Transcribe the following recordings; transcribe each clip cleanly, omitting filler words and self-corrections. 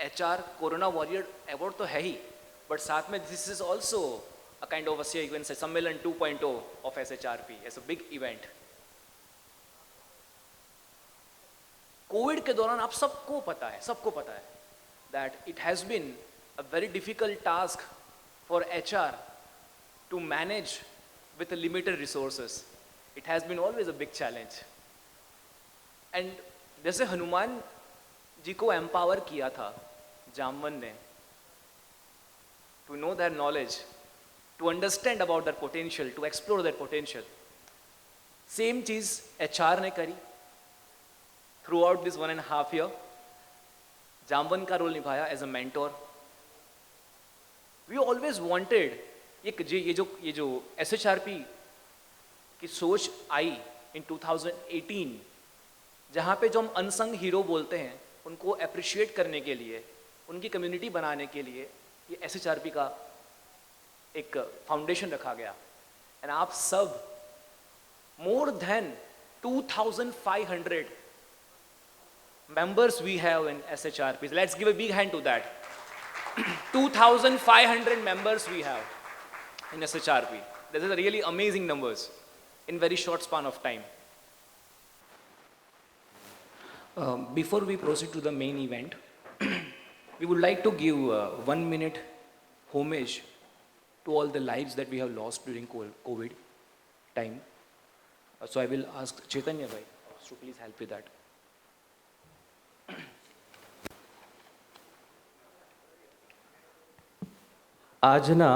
HR corona warrior award तो है ही, but साथ में this is also a kind of sammelan 2.0 of SHRP as a big event. Covid के दौरान आप सबको पता है that it has been a very difficult task for HR to manage with the limited resources. It has been always a big challenge. And जैसे हनुमान जी को empower किया था जामवन ने, to know their knowledge, to understand about their potential, to explore their potential. Same चीज HR ने करी throughout this 1.5 year. Jamvan का role निभाया as a mentor. We always wanted ये जो SHRP की सोच आई इन 2018, जहाँ पे जो हम अनसंग हीरो बोलते हैं उनको अप्रिशिएट करने के लिए, उनकी कम्युनिटी बनाने के लिए ये SHRP का एक फाउंडेशन रखा गया। एंड आप सब more than 2500 members we have in SHRP. Let's give a big hand to that. 2500 members we have in SHRP. This is a really amazing numbers in very short span of time. Before we proceed to the main event, we would like to give 1 minute homage to all the lives that we have lost during COVID time. So I will ask Chaitanya bhai to please help with that. આજના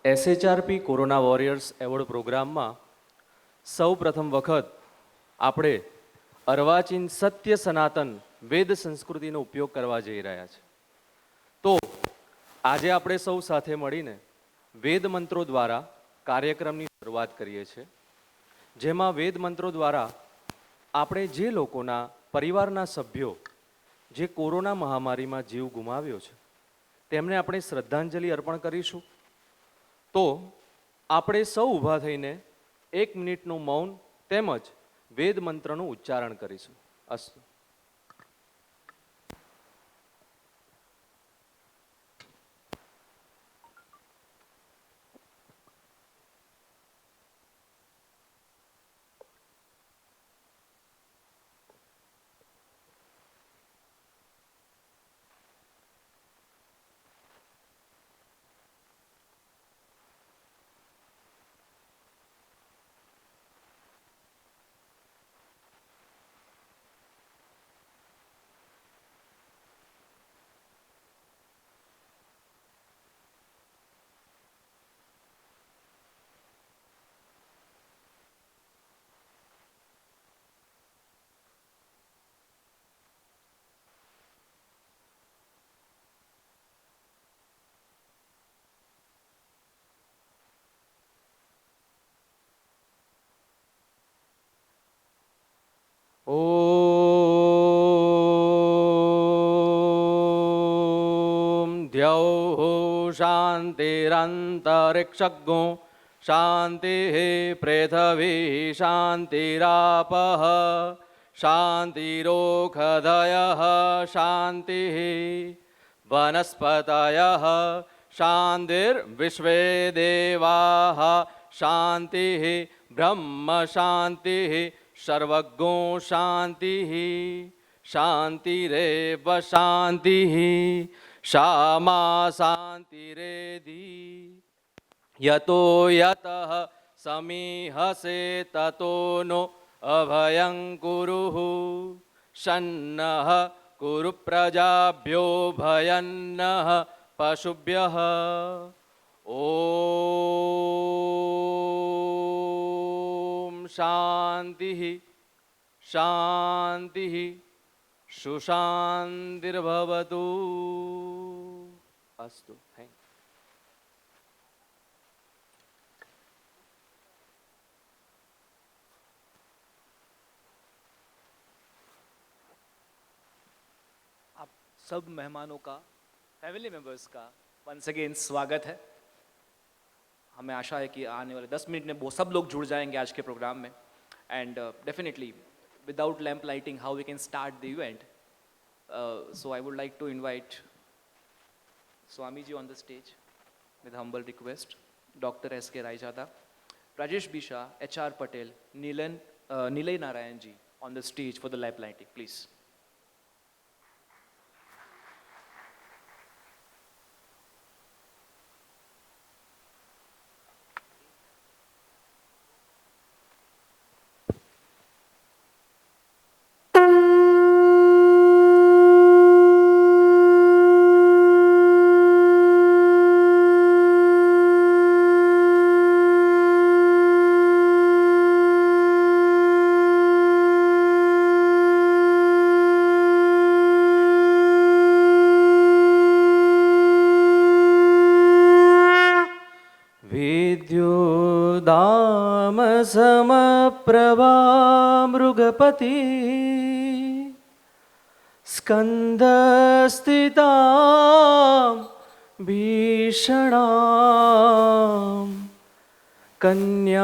SHRP corona warriors award પ્રોગ્રામમાં સૌ પ્રથમ વખત આપણે અર્વાચીન સત્ય સનાતન વેદ સંસ્કૃતિનો ઉપયોગ કરવા જઈ રહ્યા છે। તો આજે આપણે સૌ સાથે મળીને વેદ મંત્રો દ્વારા કાર્યક્રમની શરૂઆત કરીએ છીએ, જેમાં વેદ મંત્રો દ્વારા આપણે જે લોકોના પરિવારના સભ્યો જે કોરોના મહામારીમાં જીવ ગુમાવ્યો છે તેમને આપણે શ્રદ્ધાંજલિ અર્પણ કરીશું। તો આપણે સૌ ઊભા થઈને 1 મિનિટનું મૌન તેમજ વેદ મંત્રનું ઉચ્ચારણ કરીશું। અસ્તુ। ॐ द्यौः शान्तिरन्तरिक्षगो शान्तिः पृथिवी शान्तिरापः शान्तिरोषधयः शान्तिः वनस्पतयः शान्तिर्विश्वे देवाः शान्तिः ब्रह्म शान्तिः सर्वज्ञो शान्तिः शान्तिरेव शान्तिः क्षमा शान्तिरेधि यतो यतः समीहसे ततो नो अभयं कुरुः शन्नः कुरु प्रजाभ्यो भयन्नः पशुभ्यः ॐ शान्तिः शान्तिः सुशान्तिर्भवतु। अस्तु। Thank you. आप सब मेहमानों का, फैमिली मेंबर्स का वंस अगेन स्वागत है। हमें आशा है कि आने वाले 10 मिनट में वो सब लोग जुड़ जाएंगे आज के प्रोग्राम में। And definitely without lamp lighting how we can start the event, so I would like to invite Swami ji on the stage with humble request. Dr. S.K. Raijada, Rajesh Bisha, H.R. Patel, Nilay Narayan ji on the stage for the lap lighting, please. विद्युदामसमप्रभा मृगपति स्कन्धस्थितां भीषणां कन्याविकरवालखेट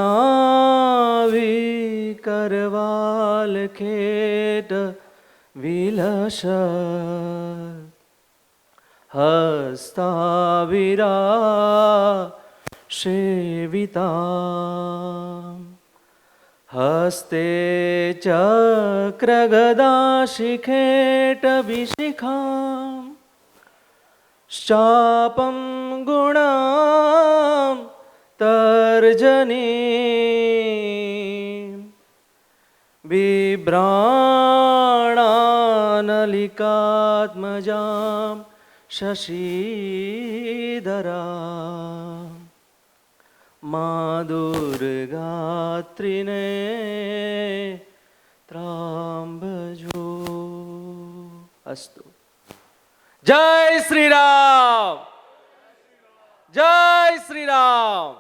विलस हस्ताविरा सेविता हस्ते चक्रगदाशिखेटविशिखां शापं गुणां तर्जनीं बिभ्राणानलिकात्मजां शशिधरां मा दुर्गात्रिने त्राम्बजो अस्तु। जय श्री राम, जय Shri Ram.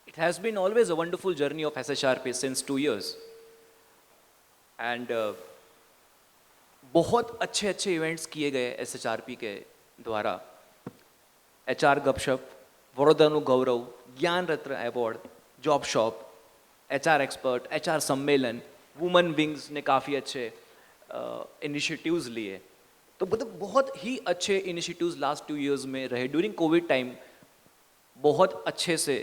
It has been always a wonderful journey of SHRP since 2 years. And बहुत अच्छे अच्छे इवेंट्स किए गए SHRP के द्वारा। HR गपशप, वरोदनु Gaurav, Gyan Ratna award, job shop, HR expert, HR सम्मेलन, वुमेन विंग्स ने काफ़ी अच्छे इनिशिएटिव्स लिए। तो मतलब बहुत ही अच्छे इनिशिएटिव्स लास्ट 2 years में रहे। ड्यूरिंग कोविड टाइम बहुत अच्छे से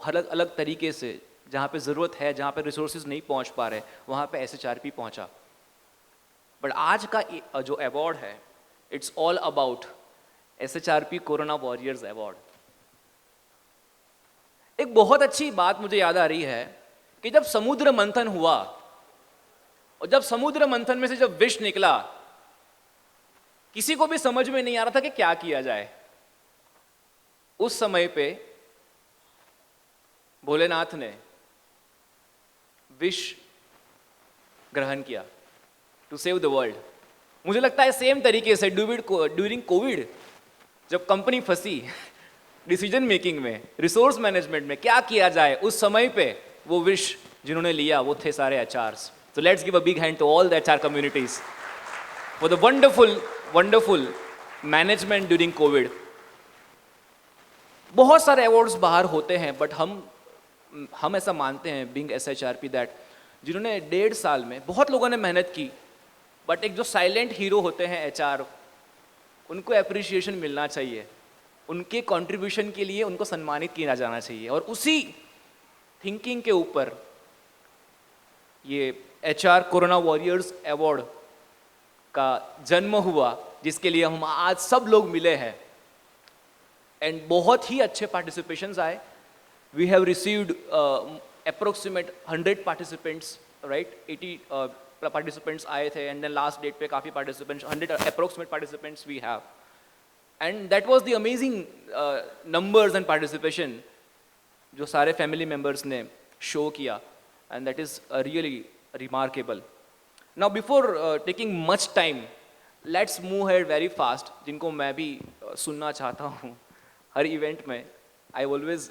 अलग अलग तरीके से जहाँ पे ज़रूरत है, जहाँ पे रिसोर्सेज नहीं पहुँच पा रहे, वहाँ पे SHRP पहुँचा। बट आज का जो अवार्ड है, it's all about SHRP corona warriors award. एक बहुत अच्छी बात मुझे याद आ रही है कि जब समुद्र मंथन हुआ और जब समुद्र मंथन में से जब विष निकला, किसी को भी समझ में नहीं आ रहा था कि क्या किया जाए। उस समय पे भोलेनाथ ने विष ग्रहण किया टू सेव द वर्ल्ड। मुझे लगता है सेम तरीके से ड्यूरिंग कोविड जब कंपनी फंसी डिसीजन मेकिंग में, रिसोर्स मैनेजमेंट में, क्या किया जाए, उस समय पे वो विष जिन्होंने लिया वो थे सारे HRs। So let's give a big hand to all the HR communities for the wonderful management during COVID। बहुत सारे अवार्ड्स बाहर होते हैं, बट हम ऐसा मानते हैं बीइंग SHRP दैट जिन्होंने 1.5 साल में बहुत लोगों ने मेहनत की, बट एक जो साइलेंट हीरो होते हैं HR, उनको अप्रिसिएशन मिलना चाहिए, उनके कंट्रीब्यूशन के लिए उनको सम्मानित किया जाना चाहिए। और उसी थिंकिंग के ऊपर ये HR कोरोना वॉरियर्स अवार्ड का जन्म हुआ, जिसके लिए हम आज सब लोग मिले हैं। एंड बहुत ही अच्छे पार्टिसिपेशंस आए। We have received approximate 100 participants, right, 80 participants आए थे। एंड देन लास्ट डेट पे काफ़ी participants, 100 approximate participants we have. And that was the amazing numbers and participation जो सारे फैमिली मेम्बर्स ने शो किया, and that is really remarkable. Now before taking much time, let's move head very fast, जिनको मैं भी सुनना चाहता हूँ हर इवेंट में। I always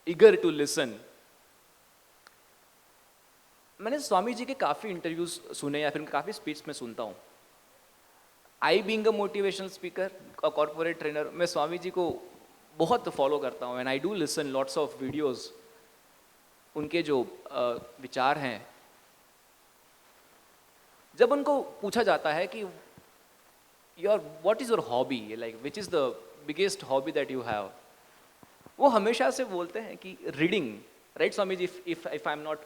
eager to listen. मैंने स्वामी जी के काफ़ी इंटरव्यूज सुने या फिर काफ़ी स्पीच में सुनता हूँ। I being a motivational speaker, a corporate trainer, मैं स्वामी जी को बहुत फॉलो करता हूँ and I do listen lots of videos. उनके जो विचार हैं, जब उनको पूछा जाता है कि your what is your hobby, like which is the biggest hobby that you have, वो हमेशा से बोलते हैं कि reading, right Swami ji, if I am not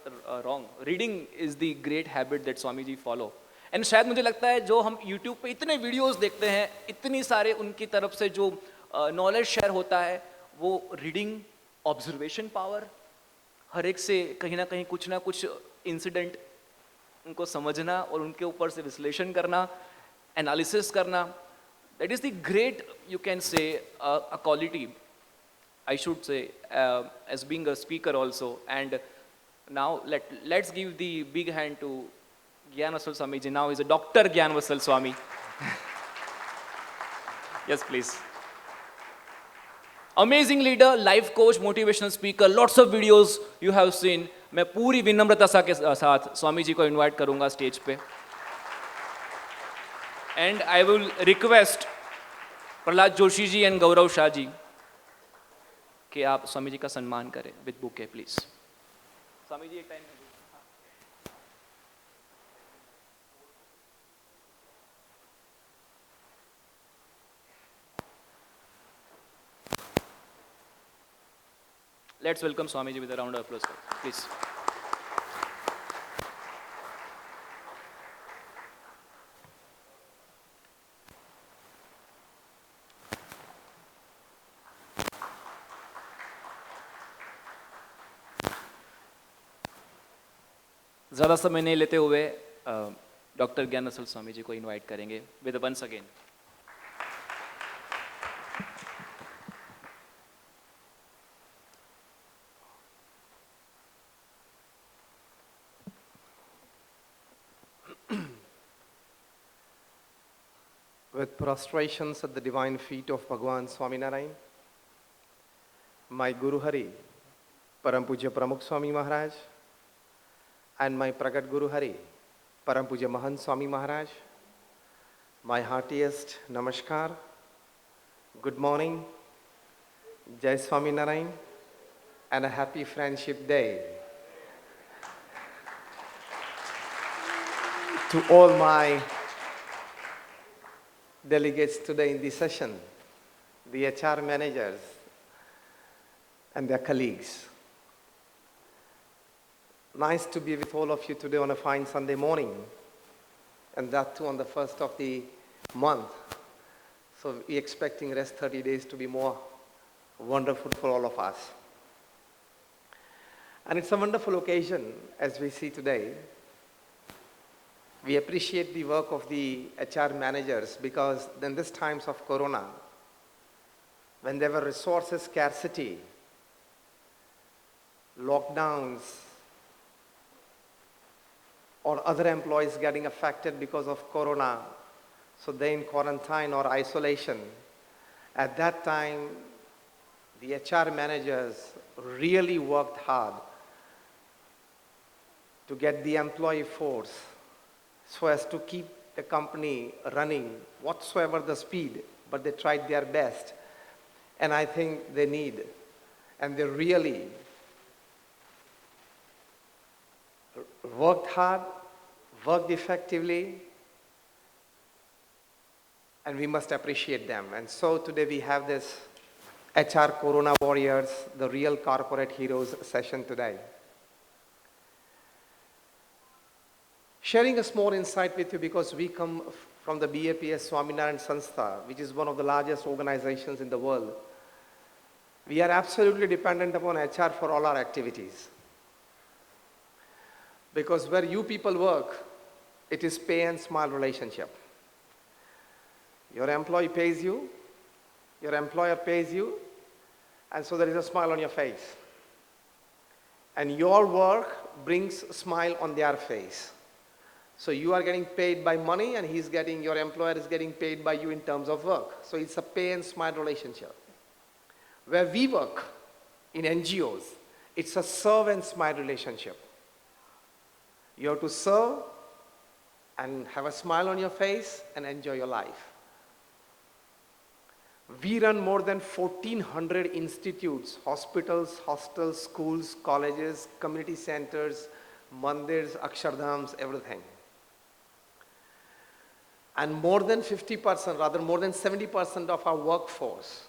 wrong, reading is the great habit that Swami ji follow. And शायद मुझे लगता है जो हम यूट्यूब पे इतने वीडियोस देखते हैं, इतनी सारे उनकी तरफ से जो नॉलेज शेयर होता है, वो रीडिंग, ऑब्जर्वेशन पावर, हर एक से कहीं ना कुछ इंसिडेंट उनको समझना और उनके ऊपर से विश्लेषण करना, एनालिसिस करना, that is the great, you can say a quality, I should say, as being a speaker also. And now let's give the big hand to Gyan Vasal Swami ji. Now is a Dr. Gyan Vasal Swami. Yes, please. Amazing leader, life coach, motivational speaker, lots of videos you have seen. मैं पूरी विनम्रता के साथ स्वामी जी को invite करूंगा stage पे, and I will request Prahlad Joshi ji and Gaurav Shah ji कि आप स्वामी जी का सम्मान करें with bouquet, please. Swami ji एक time let's welcome Swami ji with a round of applause, please. ज़्यादा समय नहीं लेते हुए डॉक्टर ज्ञान वसल स्वामी जी को इनवाइट करेंगे with once again. With prostrations at the divine feet of Bhagwan Swaminarayan, my Guru Hari, Param Pujya Pramukh Swami Maharaj, and my Pragat Guru Hari, Param Pujya Mahant Swami Maharaj, my heartiest namaskar, good morning, Jai Swaminarayan, and a happy Friendship Day to all my delegates today in this session, the HR managers and their colleagues. Nice to be with all of you today on a fine Sunday morning, and that too on the first of the month. So we're expecting rest 30 days to be more wonderful for all of us. And it's a wonderful occasion as we see today. We appreciate the work of the HR managers because in these times of Corona, when there were resources scarcity, lockdowns, or other employees getting affected because of Corona, so they in quarantine or isolation, at that time, the HR managers really worked hard to get the employee force so as to keep the company running whatsoever the speed, but they tried their best. And I think they need, and they really worked hard, worked effectively, and we must appreciate them. And so today we have this HR Corona Warriors, the real corporate heroes session today. Sharing a small insight with you because we come from the BAPS Swaminarayan Sanstha, which is one of the largest organizations in the world. We are absolutely dependent upon HR for all our activities. Because where you people work, it is pay and smile relationship. Your employee pays you, your employer pays you, and so there is a smile on your face. And your work brings a smile on their face. So you are getting paid by money and your employer is getting paid by you in terms of work. So it's a pay and smile relationship. Where we work in NGOs, it's a serve and smile relationship. You have to serve and have a smile on your face and enjoy your life. We run more than 1,400 institutes, hospitals, hostels, schools, colleges, community centers, mandirs, akshardhams, everything. And more than 50%, rather more than 70% of our workforce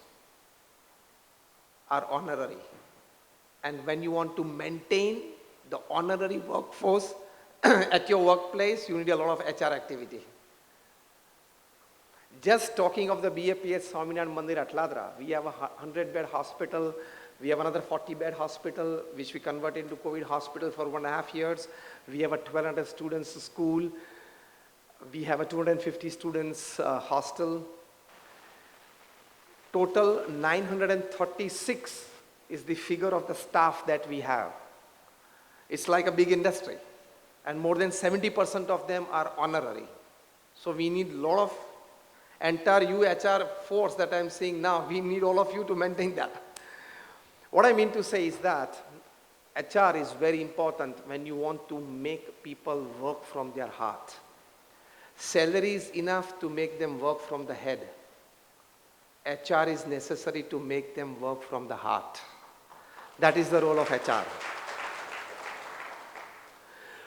are honorary. And when you want to maintain the honorary workforce at your workplace, you need a lot of HR activity. Just talking of the BAPS Swaminarayan Mandir at Ladra, we have a 100-bed hospital, we have another 40-bed hospital, which we converted into COVID hospital for 1.5 years. We have a 1,200 students school. We have a 250 students hostel. Total 936 is the figure of the staff that we have. It's like a big industry. And more than 70% of them are honorary. So we need a lot of entire UHR force that I'm seeing now. We need all of you to maintain that. What I mean to say is that HR is very important when you want to make people work from their heart. Salary is enough to make them work from the head. HR is necessary to make them work from the heart. That is the role of HR.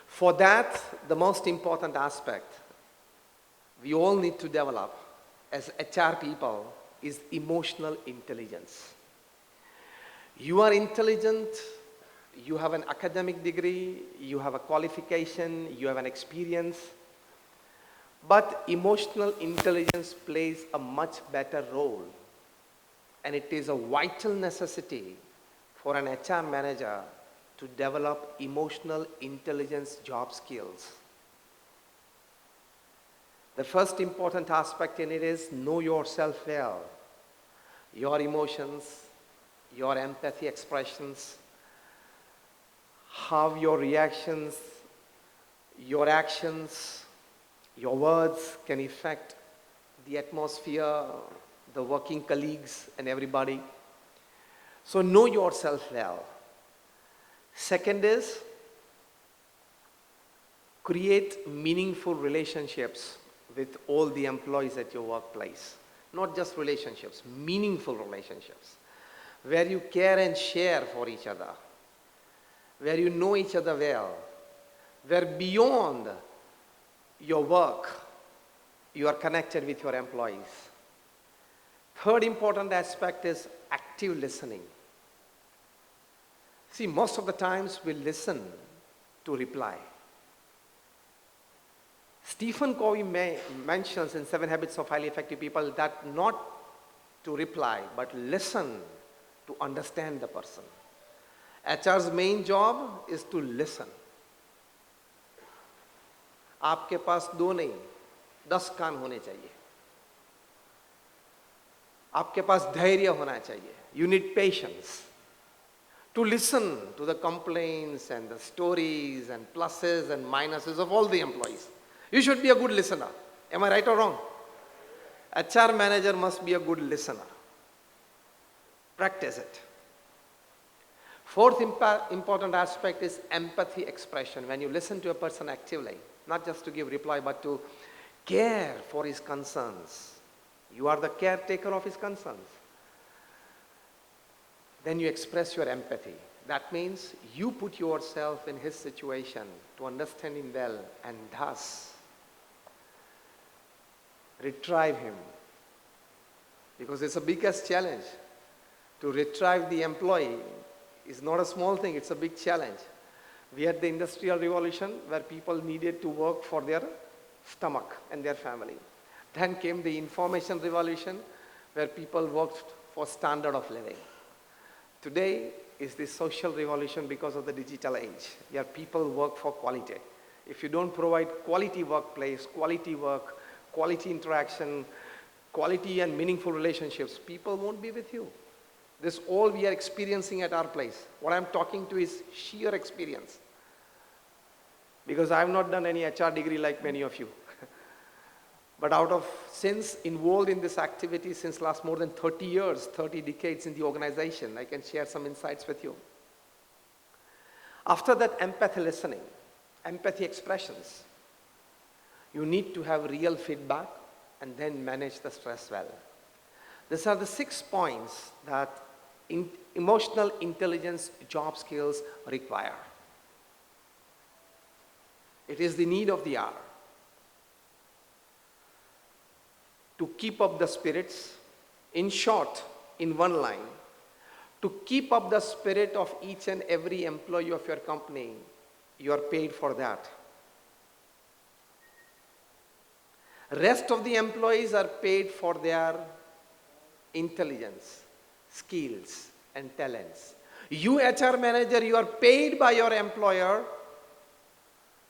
For that, the most important aspect we all need to develop as HR people is emotional intelligence. You are intelligent, you have an academic degree, you have a qualification, you have an experience, but emotional intelligence plays a much better role, and it is a vital necessity for an HR manager to develop emotional intelligence job skills. The first important aspect in it is know yourself well, your emotions, your empathy expressions, how your reactions, your actions, your words can affect the atmosphere, the working colleagues and everybody. So know yourself well. Second is create meaningful relationships with all the employees at your workplace. Not just relationships, meaningful relationships, where you care and share for each other, where you know each other well, where beyond your work, you are connected with your employees. Third important aspect is active listening. See, most of the times we listen to reply. Stephen Covey mentions in 7 Habits of Highly Effective People that not to reply, but listen to understand the person. HR's main job is to listen. आपके पास 2 नहीं, 10 कान होने चाहिए. आपके पास धैर्य होना चाहिए. You need patience to listen to the complaints and the stories and pluses and minuses of all the employees. You should be a good listener. Am I right or wrong? HR manager must be a good listener. Practice it. Fourth important aspect is empathy expression. When you listen to a person actively, not just to give reply, but to care for his concerns. You are the caretaker of his concerns. Then you express your empathy. That means you put yourself in his situation to understand him well and thus retrieve him. Because it's the biggest challenge. To retrieve the employee is not a small thing, it's a big challenge. We had the Industrial Revolution where people needed to work for their stomach and their family. Then came the Information Revolution where people worked for standard of living. Today is the social revolution because of the digital age, where people work for quality. If you don't provide quality workplace, quality work, quality interaction, quality and meaningful relationships, people won't be with you. This all we are experiencing at our place. What I'm talking to is sheer experience. Because I have not done any HR degree like many of you. But since involved in this activity since last more than 30 years, 30 decades in the organization, I can share some insights with you. After that, empathy listening, empathy expressions. You need to have real feedback and then manage the stress well. These are the 6 points that emotional intelligence job skills require. It is the need of the hour. To keep up the spirits, in short, in one line, to keep up the spirit of each and every employee of your company, you are paid for that. Rest of the employees are paid for their intelligence, skills, and talents. You HR manager, you are paid by your employer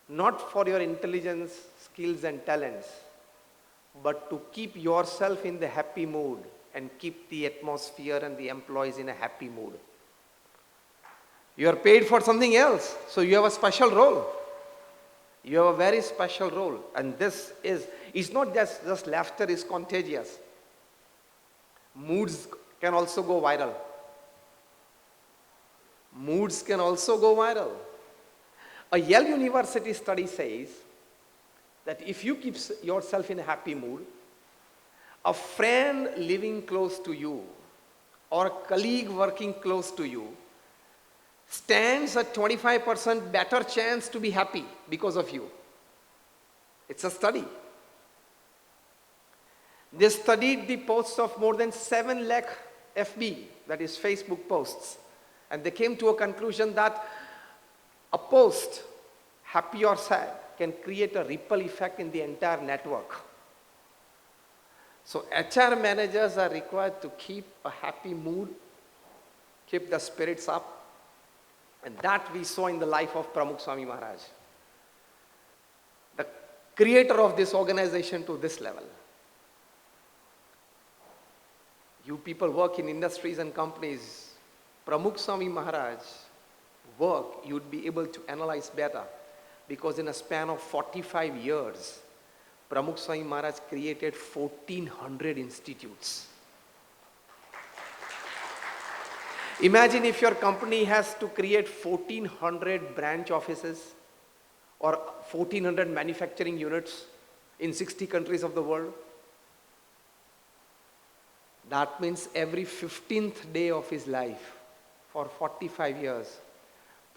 not for your intelligence, skills, and talents, but to keep yourself in the happy mood and keep the atmosphere and the employees in a happy mood. You are paid for something else, so you have a special role. You have a very special role, and this is, it's not just laughter is contagious. Moods can also go viral. Moods can also go viral. A Yale University study says that if you keep yourself in a happy mood, a friend living close to you or a colleague working close to you stands a 25% better chance to be happy because of you. It's a study. They studied the posts of more than 7 lakh FB, that is Facebook posts, and they came to a conclusion that a post, happy or sad, can create a ripple effect in the entire network. So HR managers are required to keep a happy mood, keep the spirits up, and that we saw in the life of Pramukh Swami Maharaj, the creator of this organization to this level. You people work in industries and companies, Pramukh Swami Maharaj work, you'd be able to analyze better, because in a span of 45 years, Pramukh Swami Maharaj created 1400 institutes. Imagine if your company has to create 1400 branch offices or 1400 manufacturing units in 60 countries of the world. That means every 15th day of his life, for 45 years,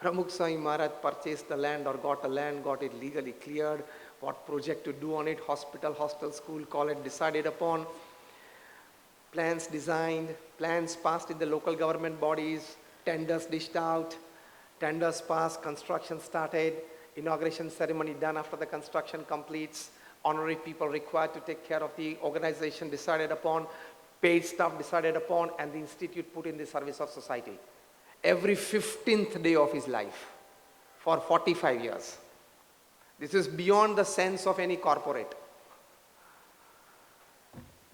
Pramukh Swami Maharaj purchased the land or got a land, got it legally cleared, what project to do on it, hospital, hostel, school, college decided upon, plans designed, plans passed in the local government bodies, tenders dished out, tenders passed, construction started, inauguration ceremony done after the construction completes, honorary people required to take care of the organization decided upon, paid staff decided upon, and the institute put in the service of society. Every 15th day of his life for 45 years. This is beyond the sense of any corporate.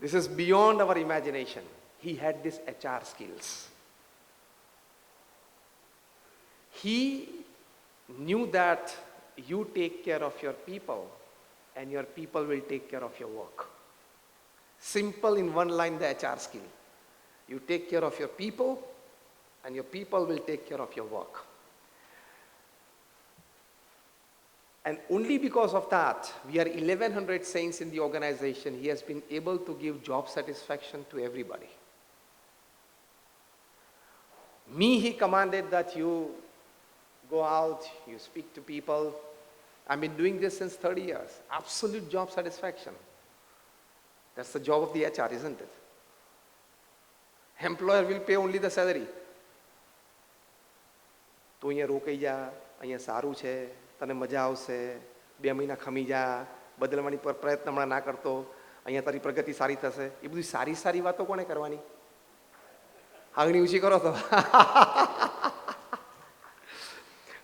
This is beyond our imagination. He had these HR skills. He knew that you take care of your people and your people will take care of your work. Simple in one line, the HR skill. You take care of your people and your people will take care of your work. And only because of that, we are 1100 saints in the organization, he has been able to give job satisfaction to everybody. Me, he commanded that you go out, you speak to people. I've been doing this since 30 years. Absolute job satisfaction. That's the job of the HR, isn't it? Employer will pay only the salary. તું અહીંયા રોકાઈ જા, અહીંયા સારું છે, તને મજા આવશે, 2 મહિના ખમી જા, બદલવાની પર પ્રયત્ન હમણાં ના કરતો, અહીંયા તારી પ્રગતિ સારી થશે. એ બધી સારી સારી વાતો કોણે કરવાની? આંગળી ઊંચી કરો તો.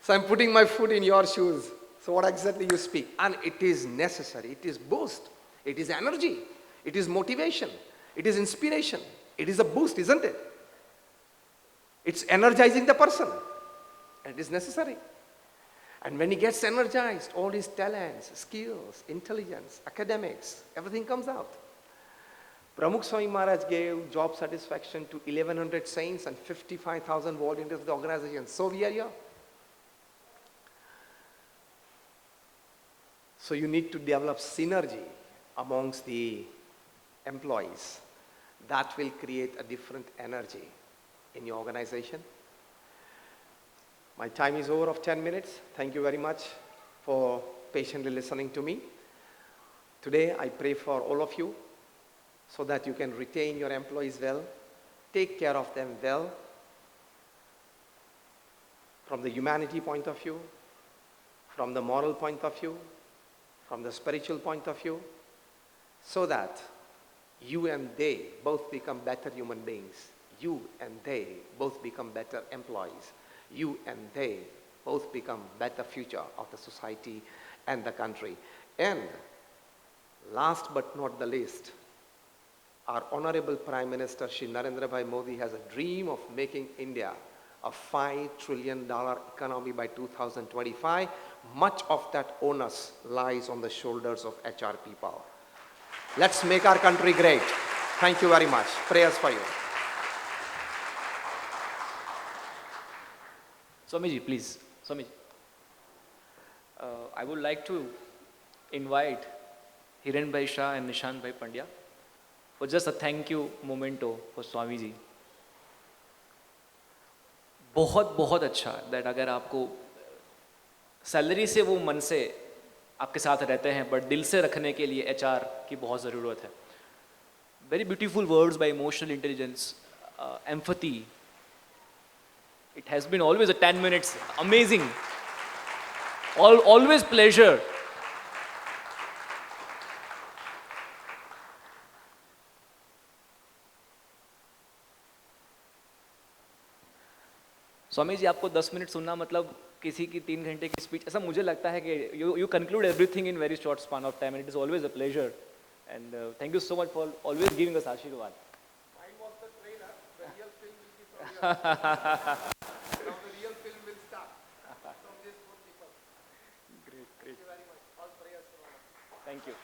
So I'm putting my foot in your shoes. So what exactly you speak? And it is necessary, it is boost, it is energy, it is motivation, it is inspiration, it is a boost, isn't it? It's energizing the person. And it is necessary. And when he gets energized, all his talents, skills, intelligence, academics, everything comes out. Pramukh Swami Maharaj gave job satisfaction to 1100 saints and 55,000 volunteers of the organization. So we are here. So you need to develop synergy amongst the employees. That will create a different energy in your organization. My time is over of 10 minutes. Thank you very much for patiently listening to me. Today, I pray for all of you so that you can retain your employees well, take care of them well, from the humanity point of view, from the moral point of view, from the spiritual point of view, so that you and they both become better human beings. You and they both become better employees. You and they both become better future of the society and the country. And last but not the least, our Honorable Prime Minister Shri Narendra Bhai Modi has a dream of making India a $5 trillion economy by 2025. Much of that onus lies on the shoulders of HR people. Let's make our country great. Thank you very much. Prayers for you. Swamiji, please. Swamiji. I would like to invite Hiren Bhai Shah and Nishant Bhai Pandya for just a thank you memento for Swamiji. बहुत बहुत अच्छा that अगर आपको salary से वो मन से आपके साथ रहते हैं बट दिल से रखने के लिए एचआर की बहुत ज़रूरत है. Very beautiful words by emotional intelligence, empathy. It has been always a 10 minutes, amazing, always pleasure. Swami ji, आपको 10 मिनट सुनना मतलब किसी की 3 घंटे की स्पीच, ऐसा मुझे लगता है कि you conclude everything in very short span of time and it is always a pleasure and thank you so much for always giving us Ashirwad. Mine was the trailer. The real film will be from here. Now the real film will start from these four people. Great. Thank you very much. All prayers for all of you. Thank you.